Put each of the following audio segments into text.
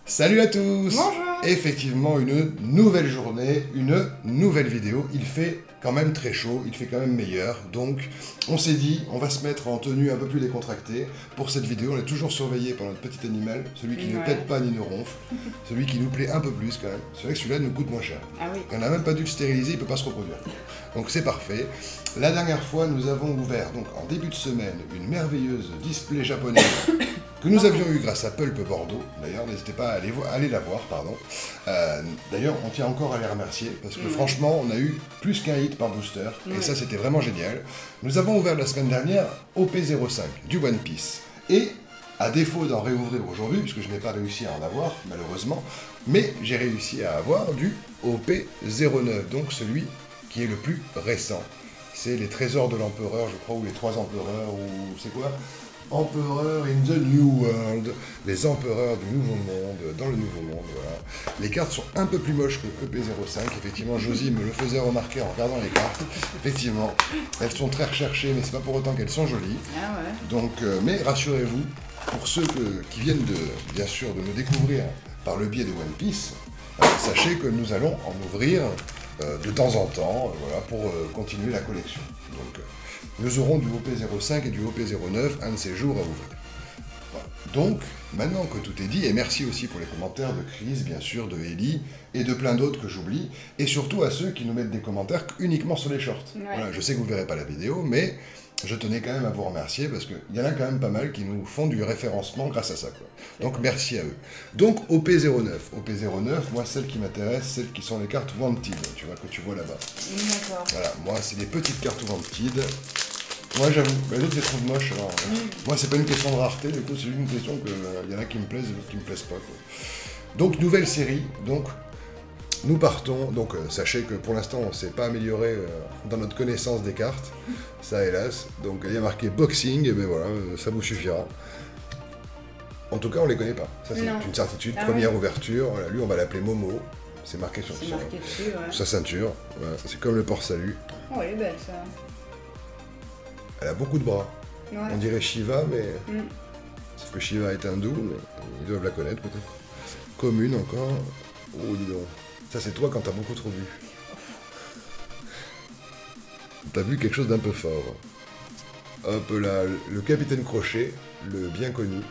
Salut à tous. Bonjour. Effectivement, une nouvelle journée, une nouvelle vidéo. Il fait quand même très chaud, il fait quand même meilleur. Donc, on s'est dit, on va se mettre en tenue un peu plus décontractée. Pour cette vidéo, on est toujours surveillé par notre petit animal, celui qui ne pète pas ni ne ronfle, celui qui nous plaît un peu plus quand même. C'est vrai que celui-là nous coûte moins cher. Ah oui. On n'a même pas dû le stériliser, il ne peut pas se reproduire. Donc c'est parfait. La dernière fois, nous avons ouvert, donc en début de semaine, une merveilleuse display japonaise que nous avions eu grâce à Pulp Bordeaux. D'ailleurs, n'hésitez pas à aller la voir, pardon. D'ailleurs, on tient encore à les remercier, parce que franchement, on a eu plus qu'un hit par booster, et ça, c'était vraiment génial. Nous avons ouvert la semaine dernière OP05, du One Piece. Et, à défaut d'en réouvrir aujourd'hui, puisque je n'ai pas réussi à en avoir, malheureusement, mais j'ai réussi à avoir du OP09, donc celui qui est le plus récent. C'est les trésors de l'empereur, je crois, ou les trois empereurs, ou c'est quoi ? Empereur in the New World, les empereurs du Nouveau Monde, dans le Nouveau Monde, voilà. Les cartes sont un peu plus moches que EP05, effectivement, Josie me le faisait remarquer en regardant les cartes. Effectivement, elles sont très recherchées, mais c'est pas pour autant qu'elles sont jolies. Ah ouais. Donc, mais rassurez-vous, pour ceux qui viennent bien sûr, de nous découvrir par le biais de One Piece, sachez que nous allons en ouvrir de temps en temps, voilà, pour continuer la collection. Donc, nous aurons du OP05 et du OP09 un de ces jours à ouvrir. Voilà. Donc, maintenant que tout est dit, et merci aussi pour les commentaires de Chris, bien sûr, de Ellie, et de plein d'autres que j'oublie, et surtout à ceux qui nous mettent des commentaires uniquement sur les shorts. Ouais. Voilà, je sais que vous ne verrez pas la vidéo, mais je tenais quand même à vous remercier, parce qu'il y en a quand même pas mal qui nous font du référencement grâce à ça, quoi. Donc, merci à eux. Donc, OP09. OP09, moi, celles qui m'intéressent, celles qui sont les cartes Wanted, tu vois, que tu vois là-bas. D'accord. Voilà, moi, c'est des petites cartes Wanted. Moi, j'avoue, les autres les trouvent moches. Alors, moi, c'est pas une question de rareté, du coup, c'est juste une question qu'il y en a qui me plaisent et d'autres qui me plaisent pas, quoi. Donc, nouvelle série. Donc, nous partons. Donc, sachez que pour l'instant, on s'est pas amélioré dans notre connaissance des cartes. Ça, hélas. Donc, il y a marqué boxing, et ben voilà, ça vous suffira. En tout cas, on les connaît pas. Ça, c'est une certitude. Ah Première ouverture. Voilà, lui, on va l'appeler Momo. C'est marqué sur C'est marqué dessus, ouais. sa ceinture. Voilà, c'est comme le port-salut. Oh, elle est belle, ça. Elle a beaucoup de bras. Ouais. On dirait Shiva, mais... Sauf que Shiva est hindou, mais ils doivent la connaître peut-être. Commune encore. Oh, dis donc. Ça, c'est toi quand t'as beaucoup trop bu. T'as vu quelque chose d'un peu fort. Hop là, le capitaine Crochet, le bien connu.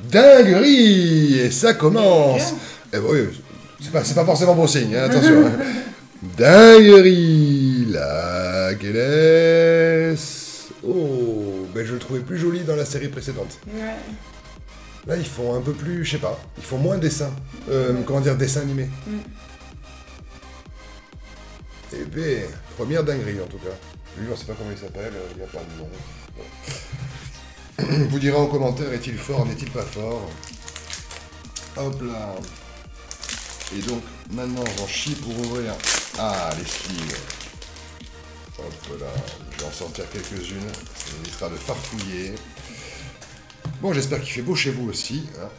Dinguerie! Et ça commence! Eh ben oui, c'est pas forcément bon signe, hein, attention. Dinguerie! La Guélès! Oh, ben je le trouvais plus joli dans la série précédente. Ouais. Là, ils font un peu plus, je sais pas, ils font moins dessin. Comment dire, dessin animé. Eh ben, première dinguerie en tout cas. Lui, on sait pas comment il s'appelle, il n'y a pas de nom. Bon. Vous direz en commentaire, est-il fort, n'est-il pas fort? Hop là. Et donc, maintenant, j'en chie pour ouvrir. Ah, les sleeves. Hop là, je vais en sortir quelques-unes. Ça évitera de farfouiller. Bon, j'espère qu'il fait beau chez vous aussi. Hein.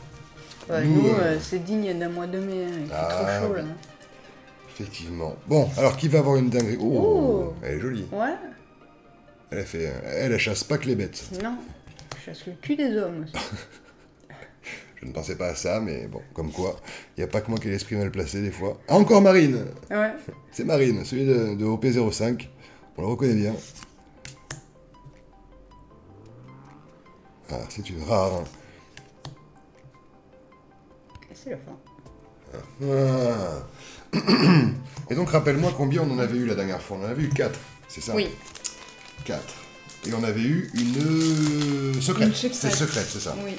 Ouais, nous, c'est digne d'un mois de mai, hein. Il fait trop chaud, là. Effectivement. Bon, alors qui va avoir une dinguerie? Oh, elle est jolie. Ouais. Elle chasse pas que les bêtes. Non. Je chasse le cul des hommes aussi. Je ne pensais pas à ça, mais bon, comme quoi, il n'y a pas que moi qui ai l'esprit mal placé des fois. Ah, encore Marine! Ouais. C'est Marine, celui de OP05. On le reconnaît bien. Ah, c'est une rare. Et c'est la fin. Ah. Et donc, rappelle-moi combien on en avait eu la dernière fois. On en avait eu 4, c'est ça? Oui. 4. Et on avait eu une secrète. Une secrète. C'est secrète, c'est ça. Oui.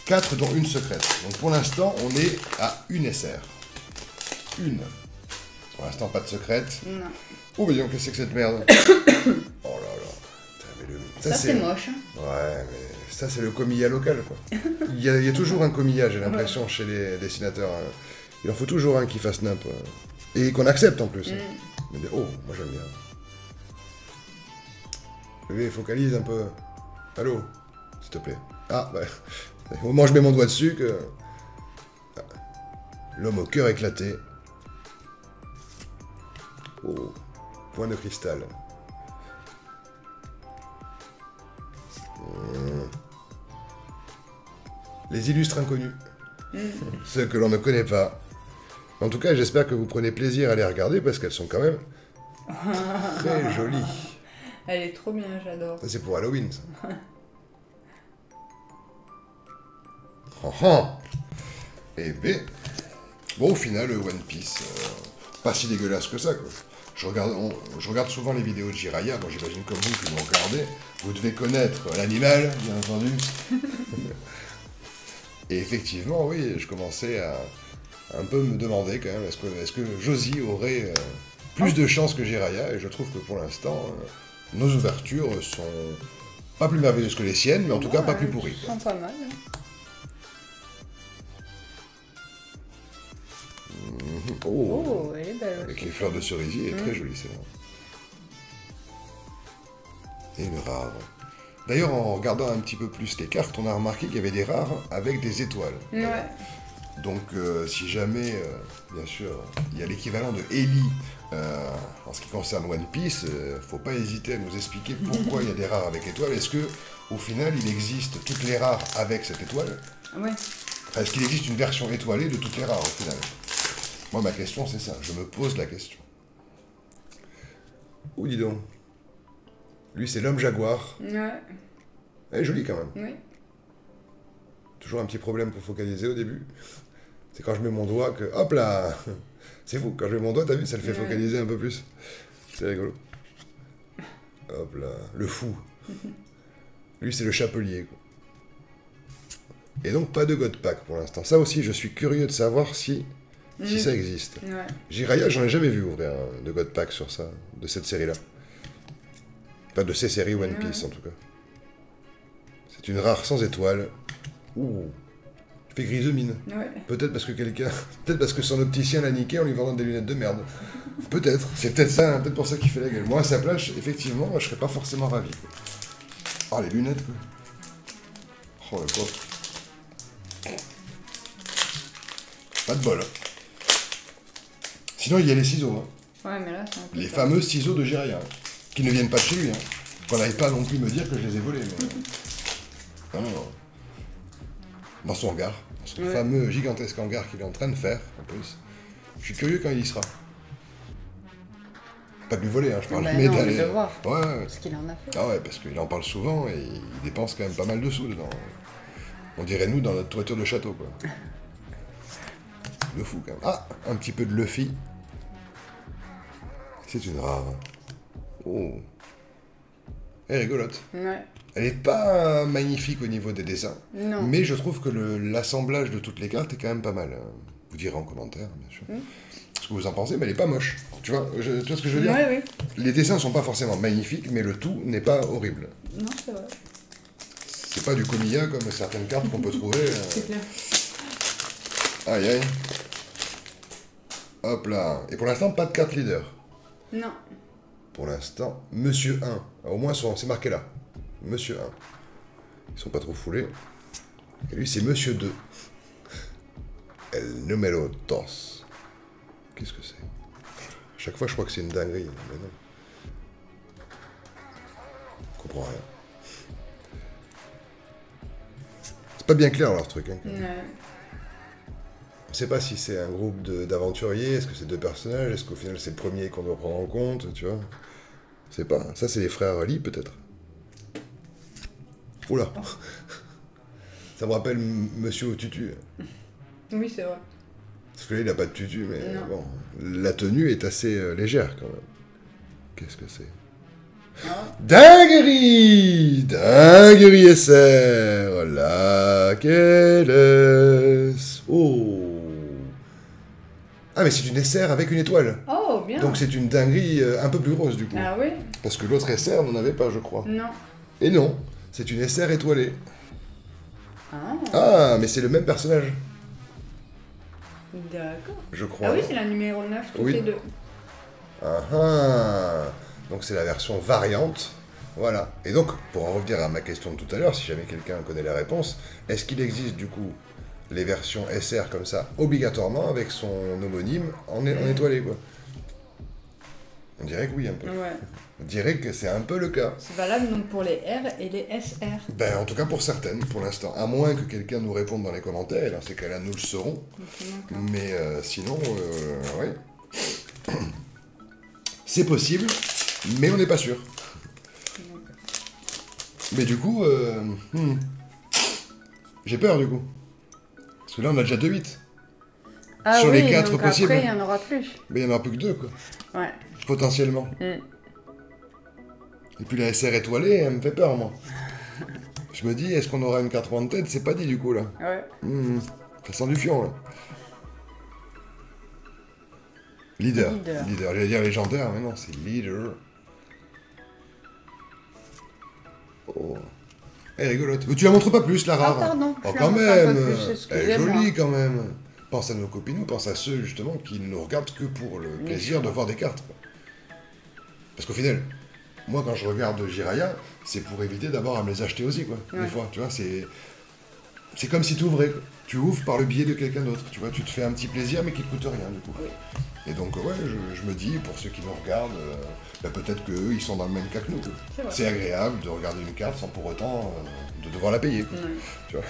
4 dont une secrète. Donc pour l'instant, on est à une SR. Une. Pour l'instant, pas de secrète. Non. Oh, mais dis donc, qu'est-ce que c'est que cette merde? Oh là là. Putain, mais Ça, c'est moche, hein. Ouais, mais ça, c'est le comilla local, quoi. Il y a toujours un comilla, j'ai l'impression, chez les dessinateurs. Il en faut toujours un qui fasse nimp. Et qu'on accepte, en plus. Mais, oh, moi, j'aime bien. Bébé, focalise un peu. Allô? S'il te plaît. Ah, ouais. Au moment où je mets mon doigt dessus, que... L'homme au cœur éclaté. Oh, point de cristal. Les illustres inconnus. Ceux que l'on ne connaît pas. En tout cas, j'espère que vous prenez plaisir à les regarder parce qu'elles sont quand même très jolies. Elle est trop bien, j'adore. Ça, c'est pour Halloween, ça. Eh ben, bon, au final, One Piece, pas si dégueulasse que ça, quoi. Je regarde souvent les vidéos de Jiraiya, bon, j'imagine comme vous que vous regardez. Vous devez connaître l'animal, bien entendu. Et effectivement, oui, je commençais à un peu me demander quand même, est-ce que Josie aurait plus de chance que Jiraiya? Et je trouve que pour l'instant, nos ouvertures sont pas plus merveilleuses que les siennes, mais en tout cas pas plus pourries. Elles sont pas mal. Oh, elle est belle. Avec les fleurs de cerisier, elle est très jolie, c'est vrai. Et une rare. D'ailleurs, en regardant un petit peu plus les cartes, on a remarqué qu'il y avait des rares avec des étoiles. Ouais. Donc, si jamais, bien sûr, il y a l'équivalent de Ellie en ce qui concerne One Piece, faut pas hésiter à nous expliquer pourquoi il y a des rares avec étoiles. Est-ce que, au final, il existe toutes les rares avec cette étoile? Ouais. Enfin, est-ce qu'il existe une version étoilée de toutes les rares, au final? Moi, ma question, c'est ça. Je me pose la question. Oh, dis donc. Lui, c'est l'homme jaguar. Ouais. Elle est jolie, quand même. Oui. Toujours un petit problème pour focaliser au début. C'est quand je mets mon doigt que... Hop là! C'est fou, quand je mets mon doigt, t'as vu, ça le fait focaliser un peu plus. C'est rigolo. Hop là, le fou. Lui, c'est le chapelier, quoi. Et donc, pas de God Pack pour l'instant. Ça aussi, je suis curieux de savoir si ça existe. Ouais. Jiraiya, j'en ai jamais vu ouvrir de God Pack sur ça, de cette série-là. Pas de ces séries One Piece, en tout cas. C'est une rare sans étoile. Ouh. Il fait grise de mine. Ouais. Peut-être parce que peut-être parce que son opticien l'a niqué en lui vendant des lunettes de merde. Peut-être. C'est peut-être ça, peut-être pour ça qu'il fait la gueule. Moi, à sa place, effectivement, je serais pas forcément ravi. Quoi. Oh, les lunettes, quoi. Oh, le pauvre. Pas de bol. Sinon, il y a les ciseaux. Hein. Ouais, mais là, c'est un peu Les ça. fameux ciseaux de Jiraiya. Hein, qui ne viennent pas de chez lui. Hein. Qu'on n'arrive pas non plus me dire que je les ai volés. Mais... non, non. Dans son hangar. Dans son fameux gigantesque hangar qu'il est en train de faire, en plus. Je suis curieux quand il y sera. Pas de lui voler, hein, je parle, mais d'aller... de voir. Ouais. Ce qu'il en a fait. Ah ouais, parce qu'il en parle souvent et il dépense quand même pas mal de sous dedans. On dirait nous dans notre toiture de château, quoi. Le fou, quand même. Ah, un petit peu de Luffy. C'est une rare. Oh. Elle est rigolote. Ouais. Elle n'est pas magnifique au niveau des dessins, Non. mais je trouve que l'assemblage de toutes les cartes est quand même pas mal. Vous direz en commentaire, bien sûr, ce que vous en pensez, mais elle n'est pas moche. Tu vois ce que je veux dire? Ouais, oui. Les dessins sont pas forcément magnifiques, mais le tout n'est pas horrible. Non, c'est vrai. C'est pas du Komiya comme certaines cartes qu'on peut trouver. C'est clair. Aïe aïe. Hop là. Et pour l'instant, pas de carte leader. Non. Pour l'instant, Monsieur 1. Au moins, c'est marqué là. Monsieur 1. Ils sont pas trop foulés. Et lui, c'est Monsieur 2. El numéro 2. Qu'est-ce que c'est? Chaque fois, je crois que c'est une dinguerie. Mais non. Je comprends rien. C'est pas bien clair leur truc. Hein, quand même. Ouais. On sait pas si c'est un groupe d'aventuriers, est-ce que c'est deux personnages, est-ce qu'au final c'est le premier qu'on doit prendre en compte, tu vois? C'est pas. Ça, c'est les frères Lee, peut-être. Oula. Ça me rappelle Monsieur au tutu. Oui, c'est vrai. Parce que là, il n'a pas de tutu, mais Non. bon. La tenue est assez légère, quand même. Qu'est-ce que c'est? Ah. Dinguerie! Dinguerie SR! La quelle est... Oh! Ah, mais c'est une SR avec une étoile. Oh, bien. Donc c'est une dinguerie un peu plus rose, du coup. Ah oui? Parce que l'autre SR n'en avait pas, je crois. Non. Et non, c'est une SR étoilée. Ah. Ah, mais c'est le même personnage, D'accord. je crois. Ah oui, c'est la numéro 9, toutes Oui. les deux. Ah ah. Donc c'est la version variante. Voilà. Et donc, pour en revenir à ma question de tout à l'heure, si jamais quelqu'un connaît la réponse, est-ce qu'il existe du coup les versions SR comme ça, obligatoirement, avec son homonyme en étoilé, quoi? On dirait que oui, un peu. Ouais. On dirait que c'est un peu le cas. C'est valable donc pour les R et les SR. Ben, en tout cas pour certaines, pour l'instant. À moins que quelqu'un nous réponde dans les commentaires, dans ces cas-là, nous le saurons. Mais sinon, ouais. C'est possible, mais on n'est pas sûr. Mais du coup, j'ai peur du coup. Parce que là, on a déjà 2-8. Ah Sur oui, les 4 donc possibles. après, il n'y en aura plus. Mais il n'y en aura plus que 2, quoi. Ouais. Potentiellement. Et puis la SR étoilée, elle me fait peur, moi. Je me dis, est-ce qu'on aura une carte en tête? C'est pas dit, du coup, là. Ouais. Ça sent du fion, là. Leader. J'allais dire légendaire, mais non, c'est leader. Oh. Elle est rigolote. Mais tu la montres pas plus, la rare. Ah, pardon. Oh, quand même. Elle est Excusez-moi. jolie, quand même. Pense à nos copines, pense à ceux, justement, qui ne nous regardent que pour le plaisir de voir des cartes. Quoi. Parce qu'au final, moi, quand je regarde Jiraya, c'est pour éviter d'avoir à me les acheter aussi, quoi. Ouais. Des fois, tu vois, c'est comme si tu ouvrais, quoi. Tu ouvres par le biais de quelqu'un d'autre, tu vois, tu te fais un petit plaisir, mais qui ne coûte rien, du coup. Oui. Et donc, ouais, je me dis, pour ceux qui nous regardent, peut-être qu'eux, ils sont dans le même cas que nous. C'est agréable de regarder une carte sans pour autant de devoir la payer, quoi. Tu vois,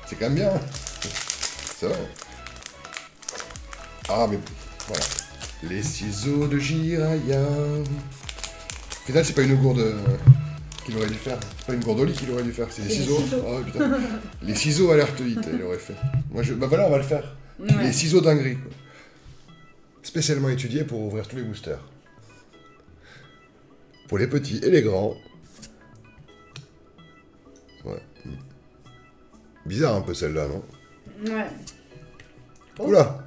c'est quand même bien. C'est vrai. Ah, mais voilà. Les ciseaux de Jiraya. Au final, c'est pas une gourde qu'il aurait dû faire. C'est pas une gourde au lit qu'il aurait dû faire. C'est des ciseaux. Oh putain. Les ciseaux alerte hit, il aurait fait. Moi, bah voilà, on va le faire. Ouais. Les ciseaux dinguerie, quoi. Spécialement étudiés pour ouvrir tous les boosters. Pour les petits et les grands. Ouais. Bizarre un peu celle-là, non? Ouais. Oula!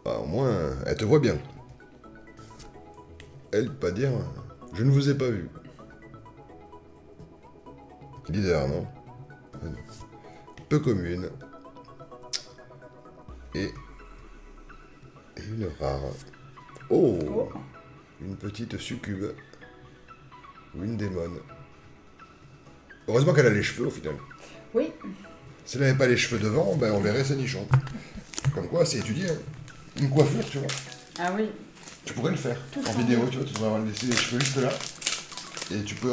Ah, au moins, elle te voit bien. Elle, pas dire, je ne vous ai pas vu. Leader, non? Peu commune. Et une rare. Oh! Une petite succube. Ou une démone. Heureusement qu'elle a les cheveux, au final. Oui. Si elle n'avait pas les cheveux devant, ben on verrait ses nichons. Comme quoi, c'est étudié. Hein. Une coiffure, tu vois. Ah oui. Tu pourrais le faire en vidéo, tu vois. Tu devrais avoir laissé les cheveux juste là. Et tu peux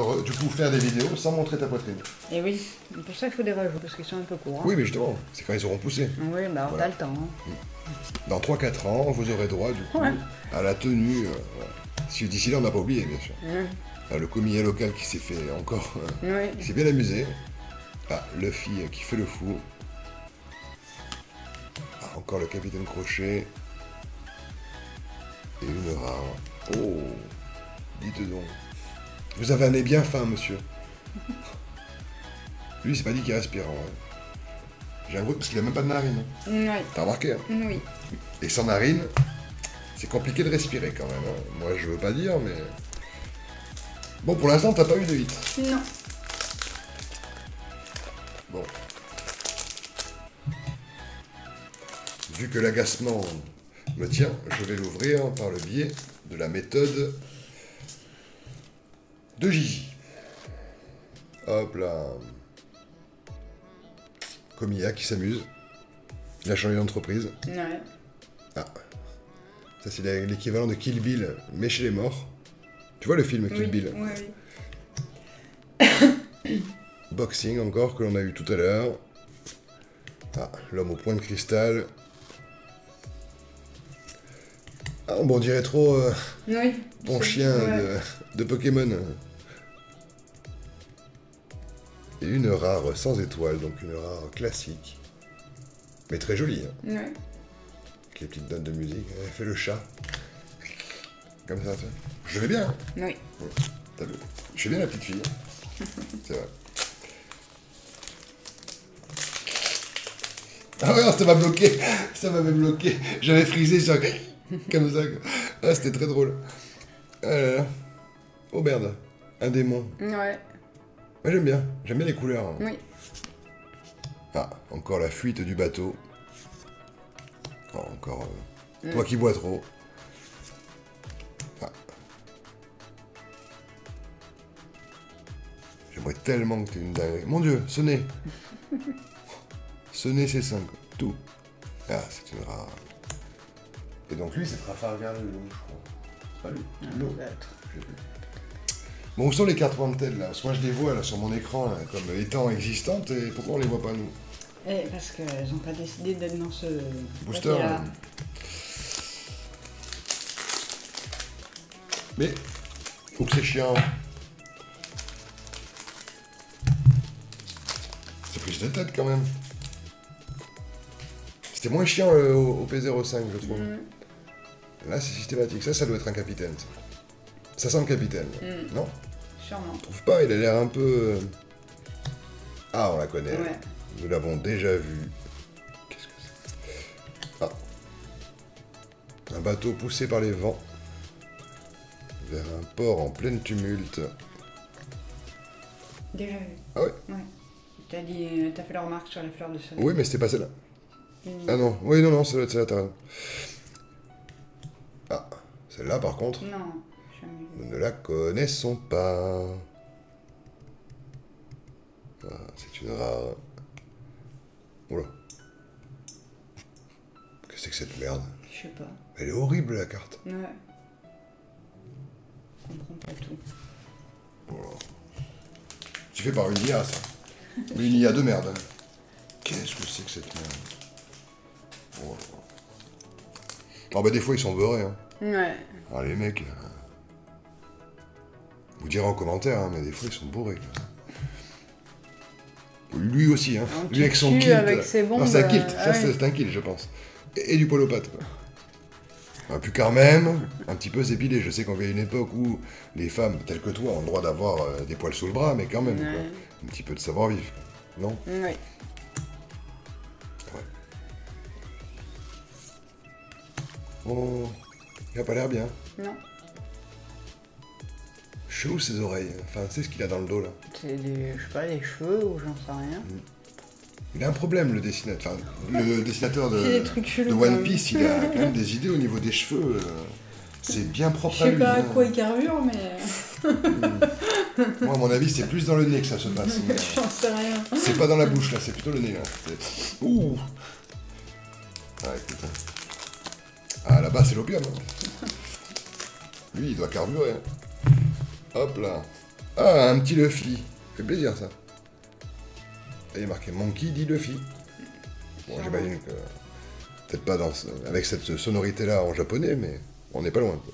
faire des vidéos sans montrer ta poitrine. Et oui, pour ça il faut des rajouts, parce qu'ils sont un peu courts. Hein. Oui, mais justement, c'est quand ils auront poussé. Oui, bah on a le temps. Hein. Dans 3-4 ans, vous aurez droit, du coup, à la tenue. Si d'ici là, on n'a pas oublié, bien sûr. Le commis local qui s'est fait encore... qui s'est bien amusé. Ah, Luffy qui fait le fou. Ah, encore le capitaine Crochet. Et une rare. Oh, dites donc. Vous avez un nez bien fin, monsieur. Lui, c'est pas dit qu'il respire. J'ai un gros parce qu'il a même pas de narine. Oui. T'as remarqué, hein? Oui. Et sans narine, c'est compliqué de respirer quand même. Hein. Moi, je veux pas dire, mais... Bon, pour l'instant, t'as pas eu de hit. Non. Bon. Vu que l'agacement me tient, je vais l'ouvrir par le biais de la méthode de Gigi. Hop là. Comilla qui s'amuse. Il a changé d'entreprise. Ouais. Ah. Ça, c'est l'équivalent de Kill Bill, mais chez les morts. Tu vois le film Kill Bill? Oui. Boxing encore, que l'on a eu tout à l'heure. Ah, l'homme au point de cristal. Ah, bon, on dirait trop ton chien de Pokémon. Et une rare sans étoile, donc une rare classique. Mais très jolie. Hein. Ouais. Avec les petites notes de musique. Elle fait le chat. Comme ça, tu vois. Je vais bien. Hein. Oui. T'as vu? Je fais bien la petite fille. C'est vrai. Ah ouais, ça m'a bloqué. Ça m'avait bloqué. J'avais frisé sur... Comme ça. Ah, c'était très drôle. Ah là là. Oh merde. Un démon. Ouais. Moi j'aime bien. J'aime bien les couleurs. Hein. Oui. Ah, encore la fuite du bateau. Oh, encore... toi qui bois trop. Ah. J'aimerais tellement que tu aies une dinguerie. Mon Dieu, ce nez. Ce nez, c'est 5. Tout. Ah, c'est une rare. Et donc lui, c'est Trafalgar le loup, je crois. pas lui. Ah, Non. peut-être. Bon, où sont les cartes Wanted là? Parce que moi je les vois là sur mon écran là, comme étant existantes et pourquoi on les voit pas nous? Parce qu'elles n'ont pas décidé d'être dans ce Booster. paquet-là. Mais, faut que c'est chiant. C'est plus de tête quand même. C'était moins chiant au P05 je trouve. Là c'est systématique, ça doit être un capitaine. Ça sent le capitaine, non? Sûrement. Je trouve pas, il a l'air un peu... Ah, on la connaît. Ouais. Nous l'avons déjà vu. Qu'est-ce que c'est? Ah. Un bateau poussé par les vents vers un port en pleine tumulte. Déjà vu. Ah ouais? Ouais. T'as fait la remarque sur les fleurs de soleil. Oui, mais c'était pas celle-là. Ah non, oui, non, c'est celle-là, t'as raison. Ah, celle-là par contre, Non, jamais vu. nous ne la connaissons pas. Ah, c'est une rare. Oula. Qu'est-ce que c'est que cette merde? Je sais pas. Elle est horrible la carte. Ouais. Je comprends pas tout. Voilà. C'est fait par une IA ça. Mais une IA de merde. Hein. Qu'est-ce que c'est que cette merde? Oh. Ah bah des fois ils sont beurrés. Hein. Ouais. Ah les mecs. Vous direz en commentaire, hein, mais des fois ils sont bourrés. Lui aussi, hein. Lui avec son kilt. Avec ses bombes, non, c'est un kilt, ça ouais. c'est un kilt je pense. Et du poil aux pattes. Quoi. Ah, puis quand même, un petit peu s'épiler. Je sais qu'on vit à une époque où les femmes, telles que toi, ont le droit d'avoir des poils sous le bras, mais quand même, quoi. Un petit peu de savoir-vivre. Non? Oui. Ouais. Oh, il a pas l'air bien. Non. Chaud ses oreilles. Enfin, c'est ce qu'il a dans le dos là. C'est des, je sais pas, des cheveux ou j'en sais rien. Il a un problème le dessinateur. Enfin, le dessinateur C'est des de trucs chelous, One quand Piece, il a quand même des idées au niveau des cheveux. C'est bien Je propre à sais lui. pas à hein. quoi il carbure, mais Moi, à mon avis, c'est plus dans le nez que ça se passe. mais, j'en sais rien. c'est pas dans la bouche là, c'est plutôt le nez là. C'est- Ouh. Ah, écoute. Hein. Ah, là-bas, c'est l'opium. Hein. Lui, il doit carburer. Hein. Hop là. Ah, un petit Luffy. Fait plaisir ça. Et il est marqué Monkey dit Luffy. Bon, j'imagine que. Peut-être pas dans avec cette sonorité là en japonais, mais on n'est pas loin. Quoi.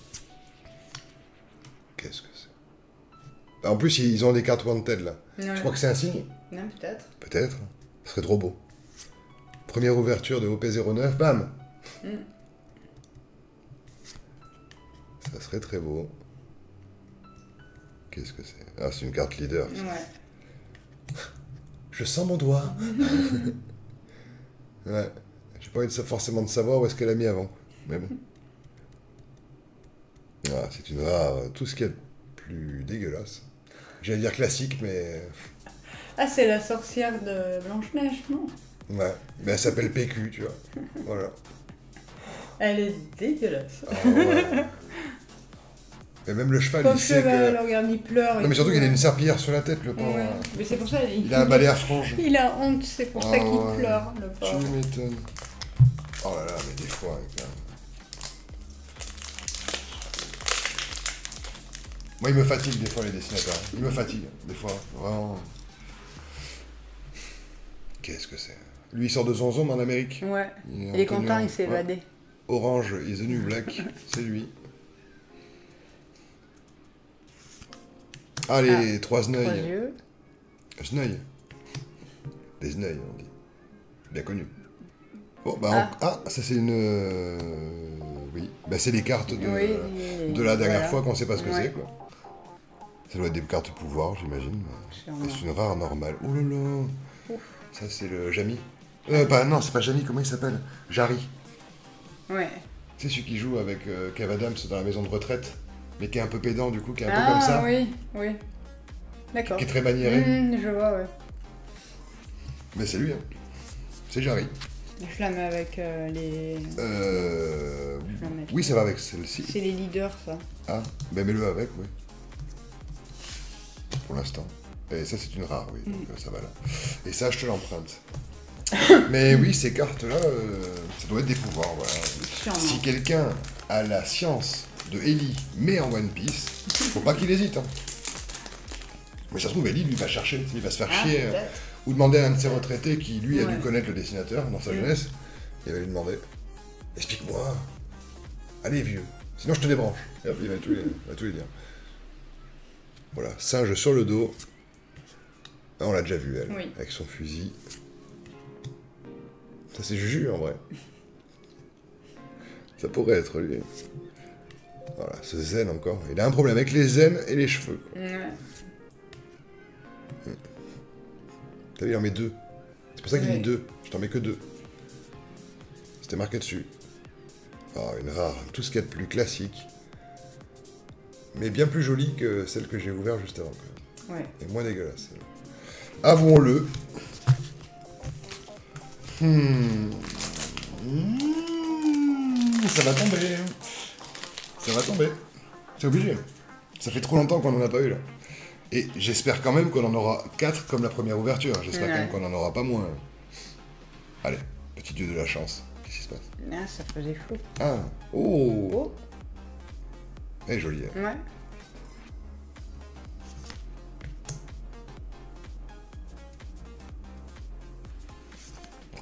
Qu'est-ce que c'est? En plus, ils ont des cartes Wanted là. Ouais. Je crois que c'est un signe. Non, peut-être. Peut-être. Ce serait trop beau. Première ouverture de OP09, bam! Ça serait très beau. Qu'est-ce que c'est? Ah, c'est une carte leader. Ça. Ouais. Je sens mon doigt. Ouais. J'ai pas envie de forcément de savoir où est-ce qu'elle a mis avant. Mais bon. Ah, c'est une rare. Tout ce qu'il y a de plus dégueulasse. J'allais dire classique, mais. Ah, c'est la sorcière de Blanche-Neige, non? Ouais. Mais elle s'appelle PQ, tu vois. Voilà. Elle est dégueulasse. Ah, ouais. Et même le cheval, Comme il sait cheval, que. regarde, il pleure. Non, mais surtout qu'il a une serpillière sur la tête, le pauvre. Ouais. Mais c'est pour ça, Il a un balai à franges. il a honte, c'est pour ça qu'il ouais. pleure, le Tu pauvre. m'étonnes. Oh là là, mais des fois, quand même. Moi, il me fatigue des fois, les dessinateurs. Il me fatigue, des fois. Vraiment. Qu'est-ce que c'est? Lui, il sort de son zone en Amérique. Ouais. Il est Il est en tenue content, en- il s'est ouais. évadé. Orange is the new black. C'est lui. Ah, les trois Trois Zneuil. yeux. Zneuil. Des Zneuil, on dit. Bien connu. Bon, bah, ça c'est une. Oui. Bah, c'est les cartes de, Oui, de la dernière voilà. fois qu'on sait pas ce que Ouais. c'est, quoi. Ça doit être des cartes pouvoir, j'imagine. Sûrement. Et c'est une rare normale. Oh là là. Ouf. Ça c'est le Jamy. Non, c'est pas Jamy, comment il s'appelle? Jarry. Ouais. C'est celui qui joue avec Kev Adams dans la maison de retraite, mais qui est un peu pédant du coup, qui est un peu comme ça, oui, oui. D'accord. qui est très maniéré. Je vois, ouais. Mais c'est lui, hein. C'est Jarry. Je la mets avec les... la mettre. Oui, ça va avec celle-ci. C'est les leaders, ça. Ah, ben mets-le avec, oui. Pour l'instant. Et ça, c'est une rare, oui, donc ça va là. Et ça, je te l'emprunte. Mais oui, ces cartes-là, ça doit être des pouvoirs, voilà. Sûrement. Si quelqu'un a la science de Ellie, mais en One Piece, faut pas qu'il hésite. Hein. Mais ça se trouve, Ellie, lui, va chercher, il va se faire chier, ou demander à un de ses retraités qui, lui, a dû connaître le dessinateur dans sa jeunesse, il va lui demander, explique-moi, allez vieux, sinon je te débranche. Et hop, il va tout lui dire. Voilà, singe sur le dos. Ah, on l'a déjà vu, elle, avec son fusil. Ça, c'est Juju, en vrai. Ça pourrait être lui. Voilà, ce zen encore. Il a un problème avec les zen et les cheveux. T'as vu, il en met 2. C'est pour ça qu'il dit 2. Je t'en mets que 2. C'était marqué dessus. Oh, une rare. Tout ce qu'il y a de plus classique. Mais bien plus jolie que celle que j'ai ouverte juste avant. Et moins dégueulasse. Avouons-le. Ça va tomber. Ça va tomber. C'est obligé. Ça fait trop longtemps qu'on n'en a pas eu là. Et j'espère quand même qu'on en aura 4 comme la première ouverture. J'espère quand même qu'on n'en aura pas moins. Allez, petit dieu de la chance. Qu'est-ce qui se passe? Ah, ça faisait flou. Ah, oh, elle est jolie. Hein. Ouais.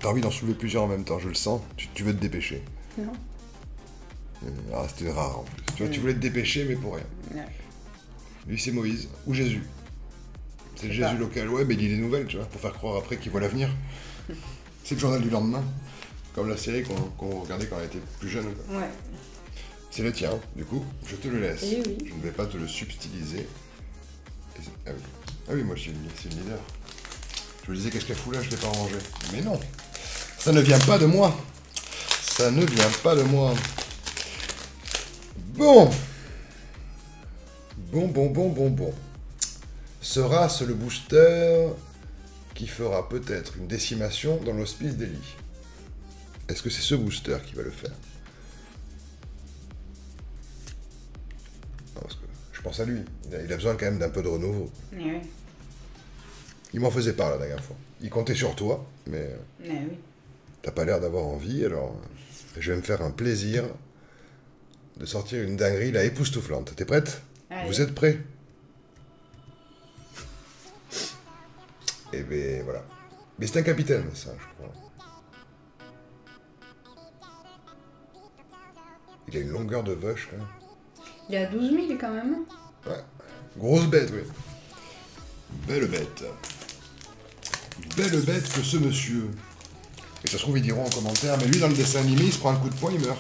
T'as envie d'en soulever plusieurs en même temps, je le sens. Tu veux te dépêcher. Non. Ah, c'était rare en plus. Tu vois, tu voulais te dépêcher, mais pour rien. Lui, c'est Moïse, ou Jésus. C'est le Jésus local. Ouais, mais il lit les nouvelles, tu vois, pour faire croire après qu'il voit l'avenir. C'est le journal du lendemain. Comme la série qu'on regardait quand on était plus jeune. Quoi. Ouais. C'est le tien, du coup, je te le laisse. Et oui. Je ne vais pas te le subtiliser. Ah oui, moi, c'est une leader. Je me disais, qu'est-ce qu'elle fout là, je ne l'ai pas rangé. Mais non, ça ne vient pas de moi. Ça ne vient pas de moi. Bon. Bon. Sera-ce le booster qui fera peut-être une décimation dans l'hospice d'Ellie? Est-ce que c'est ce booster qui va le faire? Non, parce que je pense à lui. Il a besoin quand même d'un peu de renouveau. Oui. Il m'en faisait part la dernière fois. Il comptait sur toi, mais t'as pas l'air d'avoir envie, alors je vais me faire un plaisir de sortir une dinguerie là époustouflante. T'es prête? Allez. Vous êtes prêts? Et ben voilà. Mais c'est un capitaine, ça, je crois. Il a une longueur de vache, quand même. Il a 12 000 quand même. Ouais. Grosse bête, oui. Belle bête. Belle bête que ce monsieur. Et ça se trouve, ils diront en commentaire, mais lui, dans le dessin animé, il se prend un coup de poing, il meurt.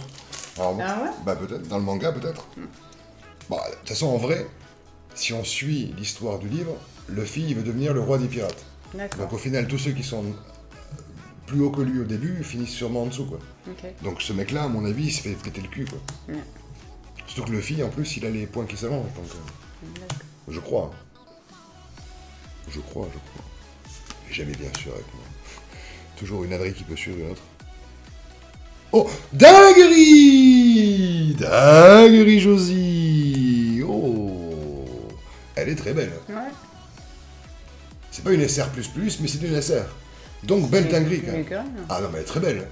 Alors, Ah ouais? bah peut-être, dans le manga, peut-être. Bah, de toute façon, en vrai, si on suit l'histoire du livre, Luffy, il veut devenir le roi des pirates. Donc au final, tous ceux qui sont plus haut que lui au début finissent sûrement en dessous, quoi. Donc ce mec-là, à mon avis, il se fait péter le cul, quoi. Surtout que Luffy, en plus, il a les points qui s'avancent, donc... Je crois. Je crois. Et jamais bien sûr avec moi. Toujours une ânerie qui peut suivre une autre. Oh, dinguerie! Dinguerie, Josie! Oh! Elle est très belle. Ouais. C'est pas une SR++, mais c'est une SR. Donc, belle dinguerie, quand même. Ah non, mais elle est très belle.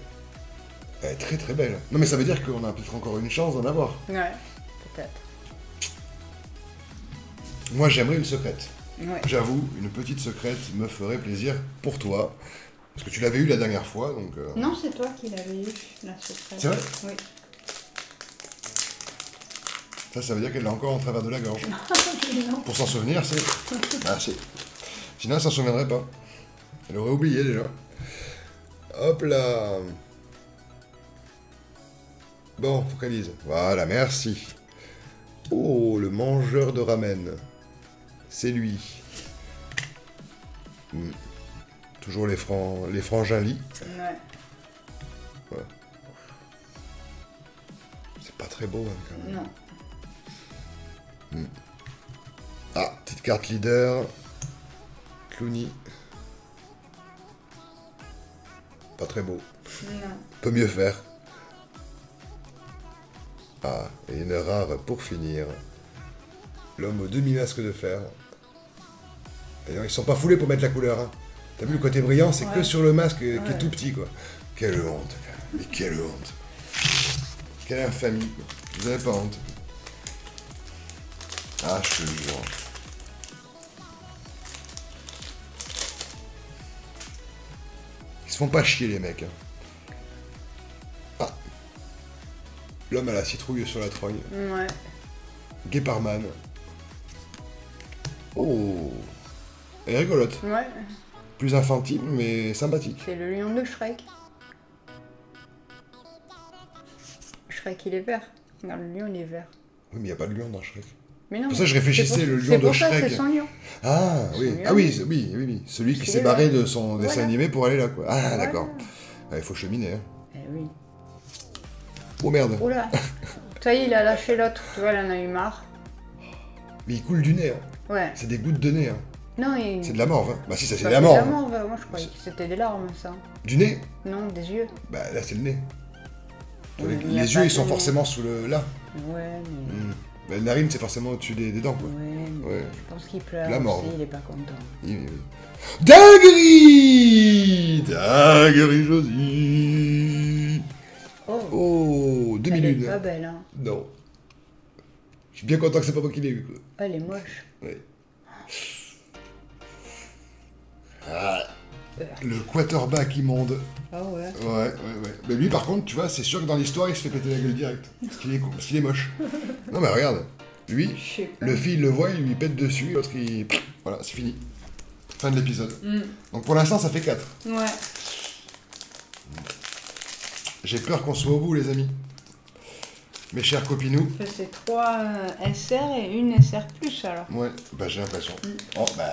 Elle est très belle. Non, mais ça veut dire qu'on a peut-être encore une chance d'en avoir. Ouais, peut-être. Moi, j'aimerais une secrète. Ouais. J'avoue, une petite secrète me ferait plaisir pour toi. Parce que tu l'avais eu la dernière fois, donc... Non, c'est toi qui l'avais eu, la secrète. C'est vrai? Oui. Ça veut dire qu'elle l'a encore en travers de la gorge. Non. Pour s'en souvenir, c'est... Ah, c'est... Sinon, elle s'en souviendrait pas. Elle aurait oublié, déjà. Hop là. Bon, focalise. Voilà, merci. Oh, le mangeur de ramen. C'est lui. Toujours les frangins lits. Ouais. C'est pas très beau, hein, quand même. Non. Ah, petite carte leader. Clooney. Pas très beau. Non. Peut mieux faire. Ah, et une rare pour finir. L'homme aux demi-masques de fer. D'ailleurs, ils sont pas foulés pour mettre la couleur. Hein. T'as vu le côté brillant, c'est que sur le masque qui est tout petit, quoi. Quelle honte. Mais quelle honte. Quelle infamie, quoi. Vous avez pas honte. Ah, je te jure. Ils se font pas chier, les mecs. Hein. Ah. L'homme à la citrouille sur la trogne. Ouais. Guéparman. Oh. Elle est rigolote. Ouais. Plus infantile, mais sympathique. C'est le lion de Shrek. Shrek, il est vert. Regarde, le lion, il est vert. Oui, mais il n'y a pas de lion dans Shrek. Mais non, pour ça que je réfléchissais, le lion c'est de pour ça, Shrek. c'est son lion. Ah, oui. Son Ah lion. oui, oui, oui, oui. Celui qui Parce s'est qu'il est barré là. de son dessin Voilà. animé pour aller là, quoi. Ah, Voilà. d'accord. Ah, il faut cheminer, hein. Eh oui. Oh merde. Oula. Ça y est, il a lâché l'autre. Tu vois, il en a eu marre. Mais il coule du nez, hein. Ouais. C'est des gouttes de nez, hein. Non, il... C'est de la morve, hein. Bah si, ça c'est Bah, de la c'est morve. de la morve, moi je croyais que c'était des larmes, ça. Du nez? Non, des yeux. Bah là, c'est le nez. Ouais, il y les a yeux, pas ils sont de- forcément sous le... là. Ouais, mais... Bah, la narine, c'est forcément au-dessus des dents, quoi. Ouais, mais Ouais. je pense qu'il pleure La morve. aussi, il est pas content. Oui, oui. Dinguerie! Dinguerie, Josie! Oh, Oh, elle est 2001. pas belle, hein. Non. Je suis bien content que c'est pas moi qui l'ai eu, quoi. Elle est moche. Ouais. Ah, le quarterback immonde. Ah ouais. Ouais. Mais lui, par contre, tu vois, c'est sûr que dans l'histoire, il se fait péter la gueule direct. Parce qu'il est moche. Non, mais regarde. Lui, Je sais pas. le fil le voit, il lui pète dessus, l'autre, il... Voilà, c'est fini. Fin de l'épisode. Donc pour l'instant, ça fait 4. Ouais. J'ai peur qu'on soit au bout, les amis. Mes chers copinous. C'est 3 SR et une SR+, alors. Ouais, bah j'ai l'impression. Oh, bah...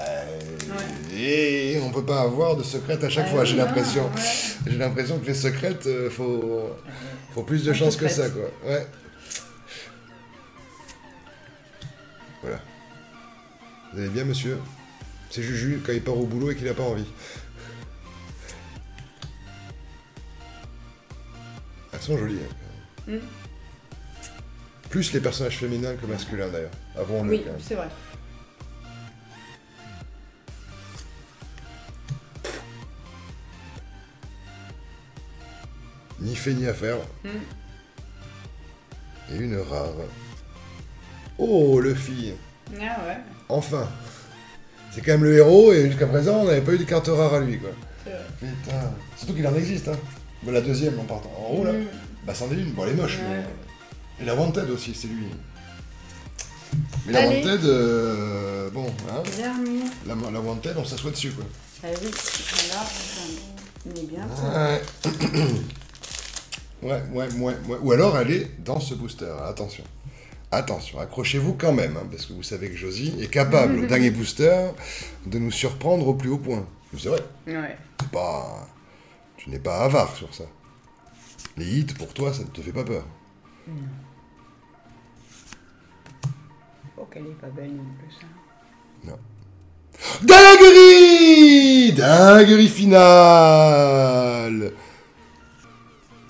Et on peut pas avoir de secrètes à chaque fois, j'ai non, l'impression. ouais. J'ai l'impression que les secrètes, faut plus de chance que ça, quoi. Ouais. Voilà. Vous allez bien, monsieur? C'est Juju quand il part au boulot et qu'il a pas envie. Elles sont jolies. Hein. Plus les personnages féminins que masculins, d'ailleurs. Avouons-le, Oui, quand même. c'est vrai. Ni fait ni à faire. Et une rare. Oh, le fille. Ah ouais. Enfin. C'est quand même le héros et jusqu'à présent, on n'avait pas eu de carte rare à lui, quoi. C'est vrai. Putain. Surtout qu'il en existe, hein. Bon, la deuxième, en partant en haut, là. Bah, c'en est une. Bon, elle est moche, Ouais. mais... Et la Wanted aussi, c'est lui. Mais la Allez. Wanted, bon, hein. Dernier. La Wanted, on s'assoit dessus, quoi. Ah oui, là, il est bien. Ouais. Ou alors, elle est dans ce booster. Attention. Attention, accrochez-vous quand même, hein, parce que vous savez que Josie est capable, au dernier booster, de nous surprendre au plus haut point. C'est vrai. Ouais. C'est pas... Tu n'es pas avare sur ça. Les hits, pour toi, ça ne te fait pas peur. Oh, qu'elle est pas belle non plus, ça. Non. Dinguerie! Dinguerie finale!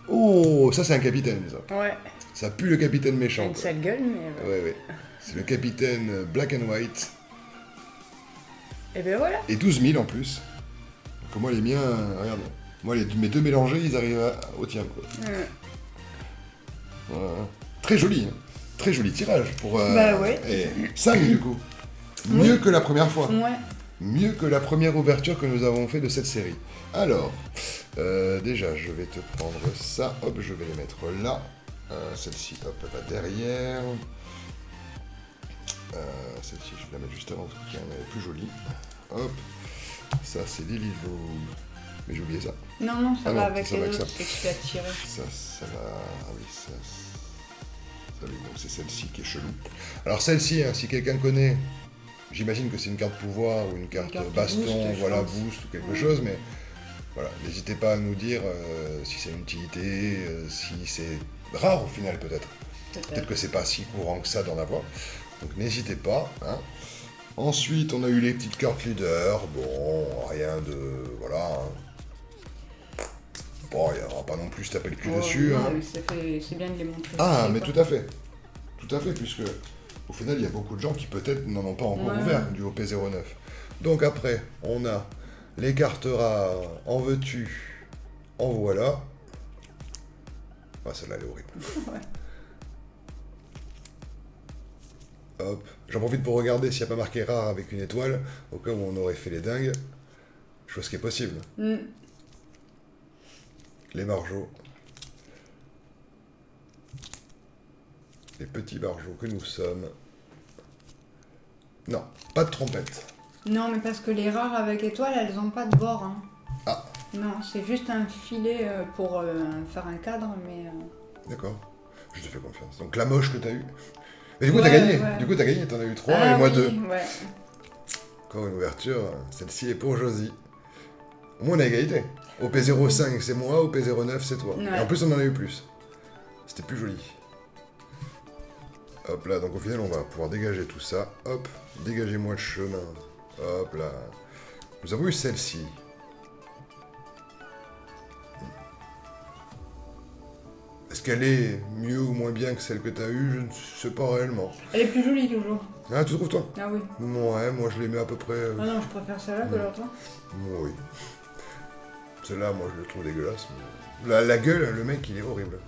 Oh, ça c'est un capitaine, ça. Ouais. Ça pue le capitaine méchant. Une quoi. sale gueule, mais... Ouais. C'est le capitaine Black and White. Et ben voilà. Et 12 000 en plus. Donc moi les miens, regarde. Moi mes deux mélangés, ils arrivent au tien, quoi. Voilà. Très joli, hein. Très joli tirage pour... Bah ouais. Et 5 du coup. Mieux que la première fois. Ouais. Mieux que la première ouverture que nous avons fait de cette série. Alors, déjà, je vais te prendre ça. Hop, je vais les mettre là. Celle-ci, hop, elle va derrière. Celle-ci, je vais la mettre juste avant, parce qu'elle est plus jolie. Hop. Ça, c'est Lily Lou. Mais j'ai oublié ça. Non, ça Ah va non, avec ça les va avec autres, ça. c'est que tu l'as tiré. Ça va... Ah oui, ça oui, donc c'est celle-ci qui est chelou. Alors celle-ci, hein, si quelqu'un connaît, j'imagine que c'est une carte pouvoir ou une carte baston, boost, voilà, je pense. boost ou quelque chose, mais voilà, n'hésitez pas à nous dire si c'est une utilité, si c'est rare au final peut-être. Peut-être que c'est pas si courant que ça d'en avoir. Donc n'hésitez pas. Hein. Ensuite, on a eu les petites cartes leader. Bon, rien de... Voilà. Hein. Bon, il n'y aura pas non plus se taper le cul dessus. Non, hein. mais c'est bien de les montrer. Ah, aussi, mais quoi. tout à fait. Tout à fait, puisque au final, il y a beaucoup de gens qui peut-être n'en ont pas encore ouvert du OP09. Donc après, on a les cartes rares. En veux-tu? En voilà. Ah, celle-là, elle est horrible. Ouais. Hop. J'en profite pour regarder s'il n'y a pas marqué rare avec une étoile, au cas où on aurait fait les dingues. Chose qui est possible. Les margeaux. Les petits margeaux que nous sommes. Non, pas de trompette. Non, mais parce que les rares avec étoile, elles n'ont pas de bord. Hein. Ah. Non, c'est juste un filet pour faire un cadre, mais... D'accord, je te fais confiance. Donc la moche que t'as eu. Mais du coup, t'as gagné. Ouais. Du coup, t'as gagné, t'en as eu 3 Ah, et moi oui, 2. Ouais. Encore une ouverture, celle-ci est pour Josie. Au moins, on a égalité. OP05, c'est moi, OP09, c'est toi. Ouais. Et en plus, on en a eu plus. C'était plus joli. Hop là, donc au final, on va pouvoir dégager tout ça. Hop, dégagez-moi le chemin. Hop là. Nous avons eu celle-ci. Est-ce qu'elle est mieux ou moins bien que celle que t'as eue? Je ne sais pas réellement. Elle est plus jolie toujours. Ah, tu trouves toi? Ah oui. Ouais, moi je les mets à peu près... Ah non, je préfère celle-là que l'autre. Oui. Celle-là, moi je le trouve dégueulasse. Mais... La gueule, le mec, il est horrible.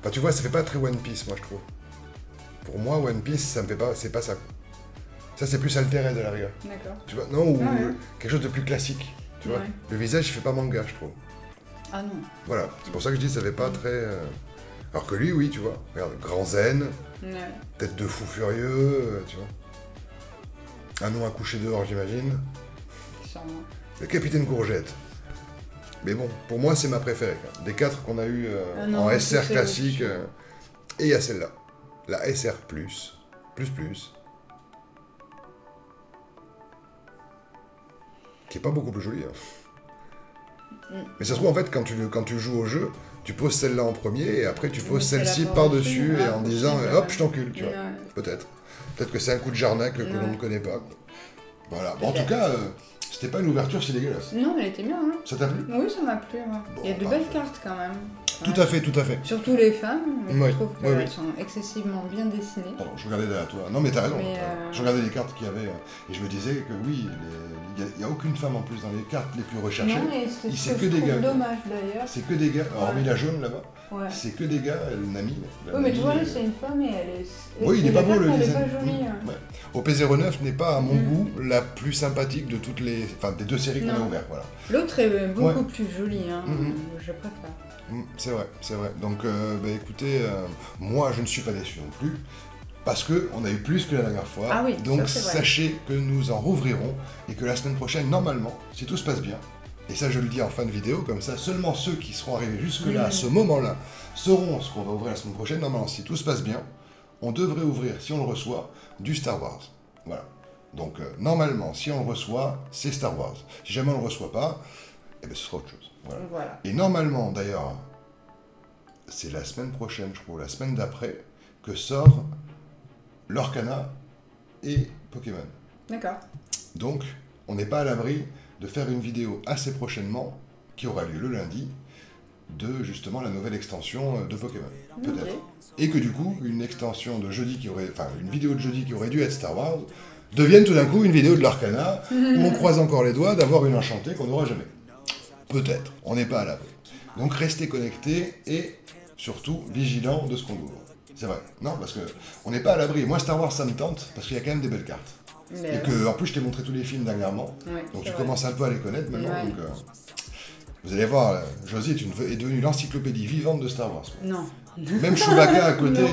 Enfin, tu vois, ça fait pas très One Piece, moi je trouve. Pour moi, One Piece, ça me fait pas... C'est pas ça. Ça, c'est plus altéré de la rigueur. D'accord. Tu vois, non, ou ouais. quelque chose de plus classique. Tu vois, Ouais. le visage, il fait pas manga, je trouve. Ah non. Voilà, c'est pour ça que je dis ça fait pas très... Alors que lui, oui, tu vois. Regarde, grand zen, Ouais. tête de fou furieux, tu vois. Un nom à coucher dehors, j'imagine. Sûrement. Le capitaine Courgette. Mais bon, pour moi, c'est ma préférée. Quoi. Des 4 qu'on a eu non, en SR c'est classique. au-dessus. Et il y a celle-là. La SR+. Qui est pas beaucoup plus jolie. Hein. Mais ça se trouve, en fait, quand tu joues au jeu, tu poses celle-là en premier et après tu poses celle-là celle-ci par-dessus, par-dessus et en disant possible, hop, je t'encule, tu vois. Ouais. Peut-être. Peut-être que c'est un coup de jarnac que l'on ne connaît pas. Voilà. Bon, en tout cas, c'était pas une ouverture si dégueulasse. Non, elle était bien. Hein. Ça t'a plu? Oui, ça m'a plu. Ouais. Bon, Il y a de parfait. belles cartes quand même. Tout à fait, tout à fait. Surtout les femmes, Oui, je trouve oui, qu'elles oui. sont excessivement bien dessinées. Pardon, je regardais derrière toi. Non, mais t'as raison. Mais, Je regardais les cartes qu'il y avait et je me disais que oui, il n'y a aucune femme en plus dans les cartes les plus recherchées. Non, et c'est Il ce sait que que je des trouve gars. dommage d'ailleurs. C'est que des gars, hormis la jaune là-bas, Ouais. c'est que des gars, Nami. Oui, mais tu vois, là, c'est une femme et elle est... Oui, il n'est pas beau le Elle est design. pas jolie. Hein. Ouais. OP09 n'est pas, à mon goût, la plus sympathique de toutes les... Enfin, des 2 séries qu'on a Non. ouvertes, voilà. L'autre est beaucoup plus jolie, hein. Mhm. Je préfère. C'est vrai, c'est vrai. Donc, bah, écoutez, moi, je ne suis pas déçu non plus, parce qu'on a eu plus que la dernière fois. Ah oui, donc, ça, c'est vrai. sachez que nous en rouvrirons, et que la semaine prochaine, normalement, si tout se passe bien, et ça, je le dis en fin de vidéo, comme ça, seulement ceux qui seront arrivés jusque-là, à ce moment-là, sauront ce qu'on va ouvrir la semaine prochaine. Normalement, si tout se passe bien, on devrait ouvrir, si on le reçoit, du Star Wars. Voilà. Donc, normalement, si on le reçoit, c'est Star Wars. Si jamais on ne le reçoit pas, eh bien, ce sera autre chose. Voilà. Et normalement, d'ailleurs, c'est la semaine prochaine, je crois, la semaine d'après, que sort Lorcana et Pokémon. D'accord. Donc, on n'est pas à l'abri de faire une vidéo assez prochainement, qui aura lieu le lundi, de justement la nouvelle extension de Pokémon. Peut-être. Ok. Et que du coup, une extension de jeudi qui aurait... Enfin, une vidéo de jeudi qui aurait dû être Star Wars, devienne tout d'un coup une vidéo de l'Arcana, où on croise encore les doigts d'avoir une enchantée qu'on n'aura jamais. Peut-être. On n'est pas à l'abri. Donc, restez connectés et surtout vigilants de ce qu'on ouvre. C'est vrai. Non, parce que on n'est pas à l'abri. Moi, Star Wars, ça me tente, parce qu'il y a quand même des belles cartes. Mais Et que, en plus, je t'ai montré tous les films dernièrement, ouais, donc c'est tu vrai. commences un peu à les connaître maintenant. Ouais. Donc, vous allez voir, Josie est devenue l'encyclopédie vivante de Star Wars. Non. Même Chewbacca à côté, Non.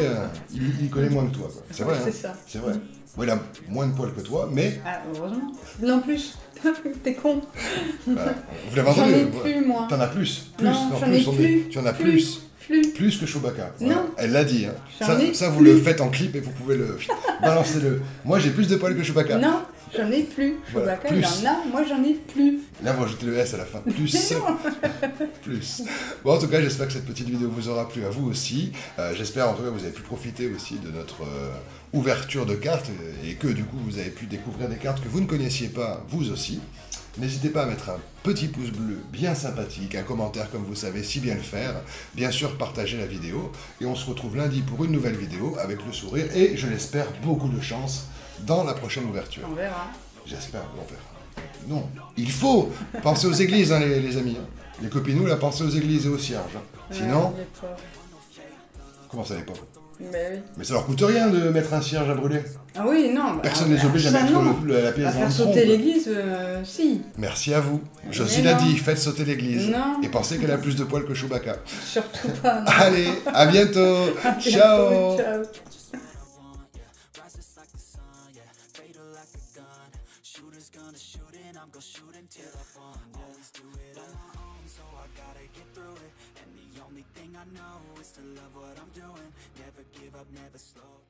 Il connaît moins que toi. Quoi. C'est vrai, C'est hein. ça. C'est vrai. Bon, il a moins de poils que toi, mais Ah, heureusement. Non, plus. T'es con. voilà, vous l'avez J'en entendu. ai plus, moi. T'en as plus. Non, j'en ai plus. Tu en as plus. Plus. Plus que Chewbacca. Voilà. Non. Elle l'a dit. Hein. J'en ai Ça vous plus. le faites en clip et vous pouvez le balancer-le. Moi, j'ai plus de poils que Chewbacca. Non, j'en ai plus. Voilà, Chewbacca, plus. il en a. Moi, j'en ai plus. Là, vous rajoutez le S à la fin. Plus. Plus. Bon, en tout cas, j'espère que cette petite vidéo vous aura plu à vous aussi. J'espère, en tout cas, que vous avez pu profiter aussi de notre ouverture de cartes et que, du coup, vous avez pu découvrir des cartes que vous ne connaissiez pas, vous aussi. N'hésitez pas à mettre un petit pouce bleu bien sympathique, un commentaire comme vous savez si bien le faire. Bien sûr, partagez la vidéo. Et on se retrouve lundi pour une nouvelle vidéo avec le sourire et, je l'espère, beaucoup de chance dans la prochaine ouverture. On verra. J'espère, on verra. Non, il faut penser aux églises, hein, les amis. Hein. Les copinous, là, pensez aux églises et aux cierges. Hein. Sinon, Ouais, comment ça n'est pas? Mais oui. Mais ça leur coûte rien de mettre un cierge à brûler. Ah oui, non. Personne ne les oblige à mettre la pièce à dans faire le sauter tronc. l'église, si. Merci à vous. Mais Jocelyne a non. dit, faites sauter l'église. Non. Et pensez qu'elle a plus de poils que Chewbacca. Surtout pas. Non. Allez, à bientôt. Ciao. Ciao. I know is to love what I'm doing, never give up, never slow.